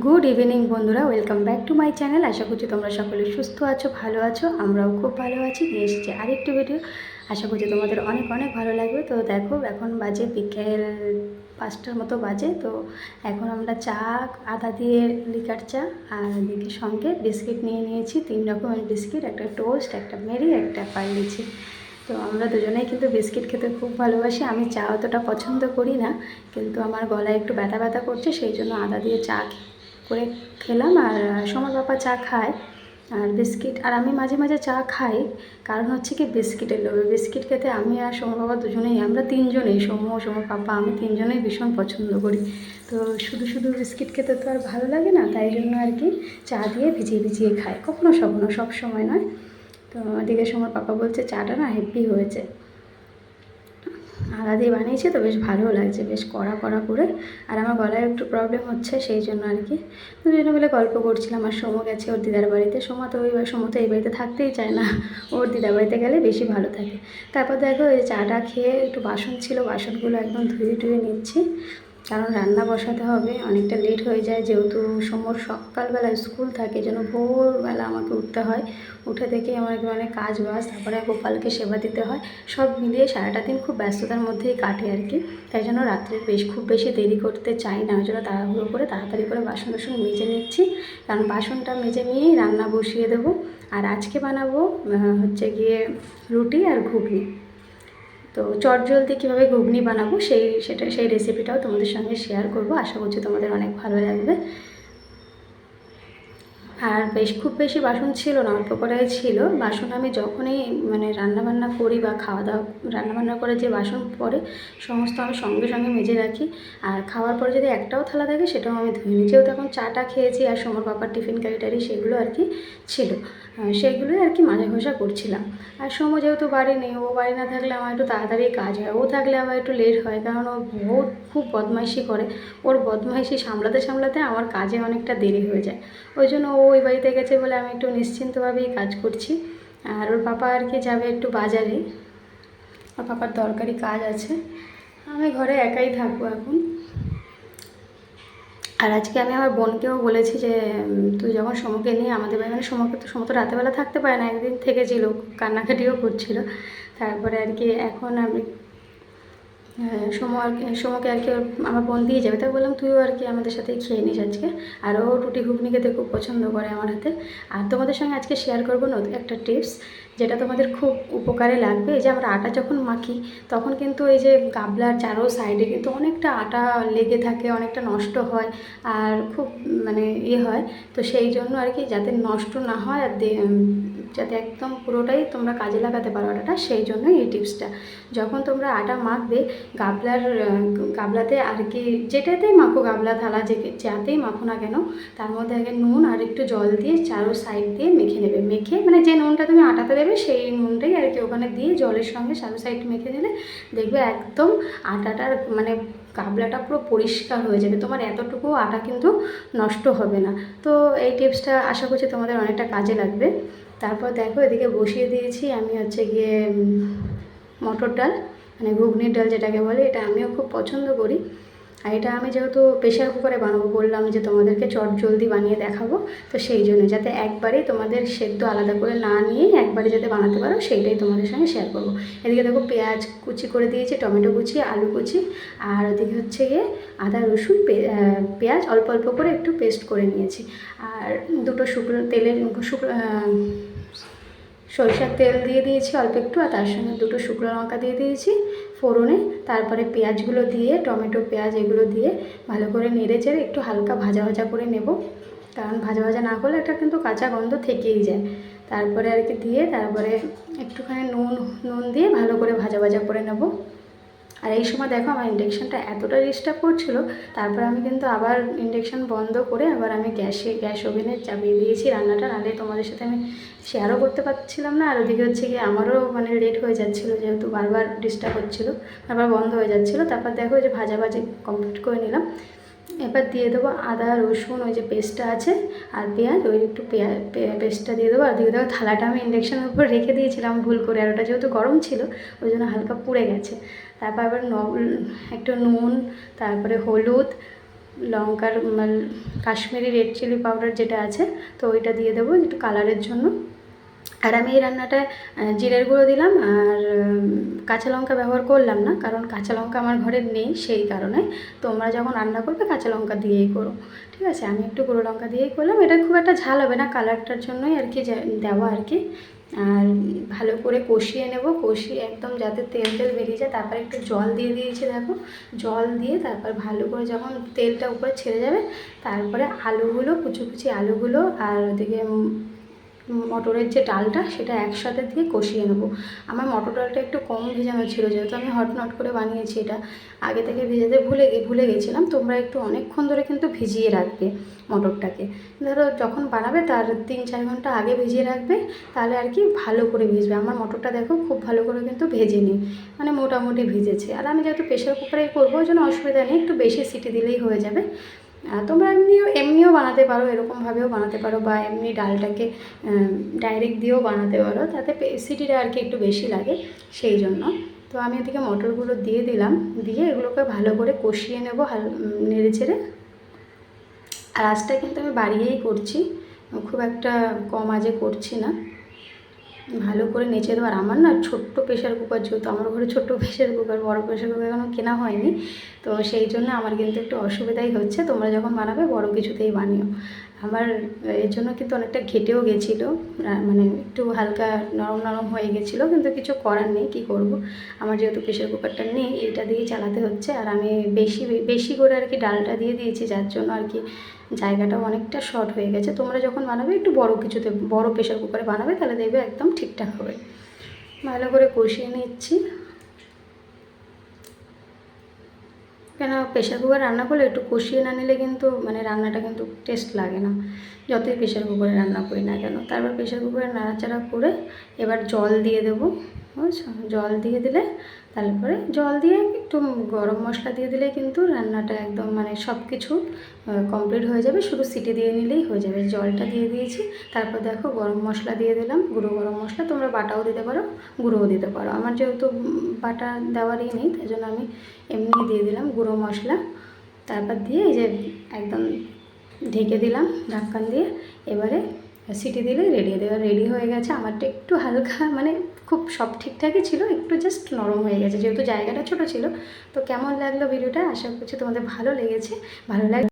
Good evening বন্ধুরা, welcome back to my channel. আশা করছি তোমরা সকলে সুস্থ আছো, ভালো আছো। আমরাও খুব ভালো আছি। নিয়ে এসেছি আরেকটি ভিডিও। আশা করছি তোমাদের অনেক অনেক ভালো লাগবে। তো দেখো, এখন বাজে বিকেল 5টার মতো বাজে। তো এখন আমরা চা, আদা দিয়ে লিকার চা, আর এদিকে সঙ্গে বিস্কিট নিয়ে নিয়েছি। 3 রকমের বিস্কিট, একটা টোস্ট, একটা মেরি, একটা পারলেছি। তো আমরা দুজনেই কিন্তু বিস্কিট খেতে খুব ভালোবাসি। আমি চা অতটা পছন্দ করি না, কিন্তু আমার গলায় একটু ব্যথা ব্যথা করছে, সেই জন্য আদা দিয়ে চা করে খেলাম। আর সোমার বাবা চা খায়, আর বিস্কিট, আর আমি মাঝে মাঝে চা খাই। কারণ হচ্ছে কি, বিস্কিটের লোভে। বিস্কিট খেতে আমি আর সোমার বাবা দুজনেই, আমরা তিনজনেই, সোমার পাপা, আমি তিনজনেই ভীষণ পছন্দ করি। তো শুধু শুধু বিস্কিট খেতে তো আর ভালো লাগে না, তাই জন্য আর কি চা দিয়ে ভিজিয়ে ভিজিয়ে খাই, কখনো সখনো, সব সময় নয়। তো এদিকে সোমার পাপা বলছে চাটা না হেভি হয়েছে, আদা দিয়ে বানিয়েছে তো বেশ ভালোও লাগছে, বেশ কড়া কড়া করে। আর আমার গলায় একটু প্রবলেম হচ্ছে, সেই জন্য আর কি দুজনে মিলে গল্প করছিলাম। আর সোমো গেছে ওর দিদার বাড়িতে। সোমো তো এই বাড়িতে থাকতেই চায় না, ওর দিদার বাড়িতে গেলে বেশি ভালো থাকে। তারপর দেখো, এই চাটা খেয়ে একটু বাসন ছিল, বাসনগুলো একদম ধুয়ে টুয়ে নিচ্ছি, কারণ রান্না বসাতে হবে। অনেকটা লেট হয়ে যায়, যেহেতু সোমর সকালবেলা স্কুল থাকে, যেন ভোরবেলা আমাকে উঠতে হয়। উঠে থেকে আমার মানে কাজ বাজ, তারপরে গোপালকে সেবা দিতে হয়, সব মিলিয়ে সারাটা দিন খুব ব্যস্ততার মধ্যেই কাটে আর কি। তাই জন্য রাত্রে খুব বেশি দেরি করতে চাই না, ওই জন্য তাড়াহুড়ো করে তাড়াতাড়ি করে বাসন মেজে নিচ্ছি, কারণ বাসনটা মেজে নিয়েই রান্না বসিয়ে দেবো। আর আজকে বানাবো হচ্ছে গিয়ে রুটি আর ঘুগনি। তো চটজলদি কীভাবে ঘুগনি বানাবো সেই রেসিপিটাও তোমাদের সঙ্গে শেয়ার করব। আশা করছি তোমাদের অনেক ভালো লাগবে। আর খুব বেশি বাসন ছিল না, অল্প করে ছিল বাসন। আমি যখনই মানে রান্নাবান্না করি বা খাওয়া দাওয়া, রান্নাবান্না করে যে বাসন পড়ে সমস্ত আমি সঙ্গে সঙ্গে মেজে রাখি। আর খাওয়ার পরে যদি একটাও থালা থাকে সেটাও আমি ধুয়ে নিই। যেহেতু এখন চাটা খেয়েছি আর সোমর বাবার টিফিন ক্যারিটারি সেগুলো আর কি ছিল, সেগুলোই আর কি মাজা ঘষা করছিলাম। আর সোমো যেহেতু বাড়ি নেই, ও বাড়ি না থাকলে আমার একটু তাড়াতাড়ি কাজ হয়, ও থাকলে আবার একটু লেট হয়, কারণ ও খুব বদমাইশি করে। ওর বদমাইশি সামলাতে সামলাতে আমার কাজে অনেকটা দেরি হয়ে যায়। ওই জন্য ও ওই বাড়িতে গেছে বলে আমি একটু নিশ্চিন্তভাবেই কাজ করছি। আর ওর পাপা আর কি যাবে একটু বাজারে, ওর পাপার দরকারি কাজ আছে। আমি ঘরে একাই থাকবো এখন। আর আজকে আমি আমার বোনকেও বলেছি যে তুই যখন সমুকে নিয়ে আমাদের বাড়ি, মানে সমুকে তো রাতেবেলা থাকতে পারে না, একদিন থেকেছিল, কান্নাকাটিও করছিল। তারপরে আর কি এখন আমি সোমকে আর কি আমার বোন দিয়ে যাবে, তাই বললাম তুইও আর কি আমাদের সাথেই খেয়ে নিস আজকে। আর ও রুটি ঘুগনি খেতে খুব পছন্দ করে আমার হাতে। আর তোমাদের সঙ্গে আজকে শেয়ার করবো একটা টিপস, যেটা তোমাদের খুব উপকারে লাগবে। এই যে আমরা আটা যখন মাখি, তখন কিন্তু এই যে গাবলার চারো সাইডে কিন্তু অনেকটা আটা লেগে থাকে, অনেকটা নষ্ট হয়, আর খুব মানে হয়। তো সেই জন্য আর কি, যাতে নষ্ট না হয় আর যাতে একদম পুরোটাই তোমরা কাজে লাগাতে পারো আটাটা, সেই জন্য এই টিপসটা। যখন তোমরা আটা মাখবে, গাবলাতে আর কি যেটাতেই মাখো, গাবলা থালা যাতেই মাখো না কেন, তার মধ্যে আগে নুন আর একটু জল দিয়ে চারো সাইড দিয়ে মেখে নেবে। মেখে মানে যে নুনটা তুমি আটাতে দেবে সেই নুনটাই আর কি ওখানে দিয়ে জলের সঙ্গে চারো সাইড মেখে নিলে দেখবে একদম আটাটার মানে গাবলাটা পুরো পরিষ্কার হয়ে যাবে, তোমার এতটুকু আটা কিন্তু নষ্ট হবে না। তো এই টিপসটা আশা করছি তোমাদের অনেকটা কাজে লাগবে। তারপর দেখো, এদিকে বসিয়ে দিয়েছি আমি হচ্ছে গিয়ে মটর ডাল, মানে ঘুগনির ডাল যেটাকে বলে, এটা আমিও খুব পছন্দ করি। আর এটা আমি যেহেতু প্রেশার কুকারে বানাবো, বললাম যে তোমাদেরকে জলদি বানিয়ে দেখাবো, তো সেই জন্য যাতে একবারেই তোমাদের সেদ্ধ আলাদা করে না নিয়ে একবারে যাতে বানাতে পারো, সেইটাই তোমাদের সঙ্গে শেয়ার করবো। এদিকে দেখো, পেঁয়াজ কুচি করে দিয়েছি, টমেটো কুচি, আলু কুচি, আর ওদিকে হচ্ছে গিয়ে আদা রসুন পেঁয়াজ অল্প অল্প করে একটু পেস্ট করে নিয়েছি। আর দুটো সরিষার তেল দিয়ে দিয়েছি অল্প একটু, আর তার সঙ্গে দুটো শুকনো লঙ্কা দিয়ে দিয়েছি ফোড়নে। তারপরে পেঁয়াজগুলো দিয়ে, টমেটো পেঁয়াজ এগুলো দিয়ে ভালো করে নেড়ে চেড়ে একটু হালকা ভাজা ভাজা করে নেব, কারণ ভাজা ভাজা না করলে এটা কিন্তু কাঁচা গন্ধ থেকেই যায়। তারপরে আর কি দিয়ে, তারপরে একটুখানি নুন দিয়ে ভালো করে ভাজা ভাজা করে নেব। আর এই সময় দেখো, আমার ইন্ডাকশানটা এতটা ডিস্টার্ব করছিলো, তারপরে আমি কিন্তু আবার ইন্ডাকশান বন্ধ করে আবার আমি গ্যাস ওভেনে চাপিয়ে দিয়েছি রান্নাটা, নাহলে তোমাদের সাথে আমি শেয়ারও করতে পারছিলাম না। আর ওদিকে হচ্ছে গিয়ে আমারও মানে লেট হয়ে যাচ্ছিলো, যেহেতু বারবার ডিস্টার্ব হচ্ছিলো, বারবার বন্ধ হয়ে যাচ্ছিলো। তারপর দেখো, যে ভাজাভাজি কমপ্লিট করে নিলাম। এবার দিয়ে দেবো আদা রসুন, ওই যে পেস্টটা আছে, আর পেঁয়াজ, ওই একটু পেস্টটা দিয়ে দেবো। আর দিয়ে দেবো, থালাটা আমি ইন্ডাকশানের উপর রেখে দিয়েছিলাম ভুল করে, আর ওটা যেহেতু গরম ছিল ওই জন্য হালকা পুড়ে গেছে। তারপর আবার একটু নুন, তারপরে হলুদ, লঙ্কার কাশ্মীরি রেড চিলি পাউডার যেটা আছে, তো ওইটা দিয়ে দেবো একটু কালারের জন্য। আর আমি এই রান্নাটায় জিরের গুঁড়ো দিলাম, আর কাঁচা লঙ্কা ব্যবহার করলাম না, কারণ কাঁচা লঙ্কা আমার ঘরে নেই, সেই কারণে। তোমরা যখন রান্না করবে কাঁচা লঙ্কা দিয়েই করো, ঠিক আছে। আমি একটু গুঁড়ো লঙ্কা দিয়েই করলাম, এটা খুব একটা ঝাল হবে না, কালারটার জন্যই আর কি দেওয়া আর কি। আর ভালো করে কষিয়ে নেব, কষিয়ে একদম যাতে তেল তেল বেরিয়ে যায়। তারপরে একটু জল দিয়ে দিয়েছি, দেখো জল দিয়ে তারপর ভালো করে যখন তেলটা উপরে ছেড়ে যাবে, তারপরে আলুগুলো কুচি কুচি আলুগুলো আর ওদিকে মটরের যে ডালটা সেটা একসাথে দিয়ে কষিয়ে নেবো। আমার মটর ডালটা একটু কম ভেজানো ছিল, যেহেতু আমি হটনট করে বানিয়েছি, এটা আগে থেকে ভেজাতে ভুলে গেছিলাম। তোমরা একটু অনেকক্ষণ ধরে কিন্তু ভিজিয়ে রাখবে মটরটাকে। ধরো যখন বানাবে তার 3-4 ঘন্টা আগে ভিজিয়ে রাখবে, তাহলে আর কি ভালো করে ভিজবে। আমার মটরটা দেখো খুব ভালো করে কিন্তু ভেজে নিই, মানে মোটামুটি ভিজেছে। আর আমি যেহেতু প্রেশার কুকারেই করবো, ওই জন্য অসুবিধা নেই, একটু বেশি সিটি দিলেই হয়ে যাবে। তোমরা এমনিও বানাতে পারো, এরকমভাবেও বানাতে পারো, বা এমনি ডালটাকে ডাইরেক্ট দিয়েও বানাতে পারো, তাতে সিটিটা আর কি একটু বেশি লাগে, সেই জন্য। তো আমি এদিকে মটরগুলো দিয়ে দিলাম, দিয়ে এগুলোকে ভালো করে কষিয়ে নেবো নেড়ে চেড়ে। আর আঁচটা কিন্তু আমি বাড়িয়েই করছি, খুব একটা কম আঁচে করছি না, ভালো করে নেচে দেবো। আর আমার না ছোট্ট প্রেশার কুকার, যেহেতু আমার ঘরে ছোট্ট প্রেশার কুকার, বড় প্রেশার কুকার এখনও কেনা হয়নি, তো সেই জন্য আমার কিন্তু একটু অসুবিধাই হচ্ছে। তোমরা যখন বানাবে বড় কিছুতেই বানিও। আমার এর জন্য কিন্তু অনেকটা ঘেটেও গেছিলো, মানে একটু হালকা নরম নরম হয়ে গেছিলো, কিন্তু কিছু করার নেই, কী করব। আমার যেহেতু প্রেশার কুকারটা নেই, এইটা দিয়েই চালাতে হচ্ছে। আর আমি বেশি করে আর কি ডালটা দিয়ে দিয়েছি, যার জন্য আর কি জায়গাটাও অনেকটা শর্ট হয়ে গেছে। তোমরা যখন বানাবে একটু বড় কিছুতে, বড় প্রেশার কুকারে বানাবে, তাহলে দেখবে একদম ঠিকঠাক হবে। ভালো করে কষিয়ে নিচ্ছি, কেন প্রেশার কুকার রান্না করলে একটু কষিয়ে না নিলে কিন্তু মানে রান্নাটা কিন্তু টেস্ট লাগে না, যতই প্রেশার কুকারে রান্না করি না কেন। তারপর প্রেশার কুকারে নাড়াচাড়া করে এবার জল দিয়ে দেবো, বুঝছো। জল দিয়ে দিলে, তারপরে জল দিয়ে একটু গরম মশলা দিয়ে দিলেই কিন্তু রান্নাটা একদম মানে সব কিছু কমপ্লিট হয়ে যাবে, শুধু সিটি দিয়ে নিলেই হয়ে যাবে। জলটা দিয়ে দিয়েছি, তারপর দেখো গরম মশলা দিয়ে দিলাম, গুঁড়ো গরম মশলা। তোমরা বাটাও দিতে পারো, গুঁড়োও দিতে পারো। আমার যেহেতু বাটা দেওয়ারই নেই, তাই জন্য আমি এমনি দিয়ে দিলাম গুঁড়ো মশলা। তারপর দিয়ে এই যে একদম ঢেকে দিলাম ঢাক্কান দিয়ে। এবারে সিটি দিলেই রেডি হয়ে গেছে। আমারটা একটু হালকা মানে খুব সব ঠিকঠাকই ছিল, একটু জাস্ট নরম হয়ে গেছে, যেহেতু জায়গাটা ছোটো ছিল। তো কেমন লাগলো ভিডিওটা, আশা করছি তোমাদের ভালো লেগেছে। ভালো লাগে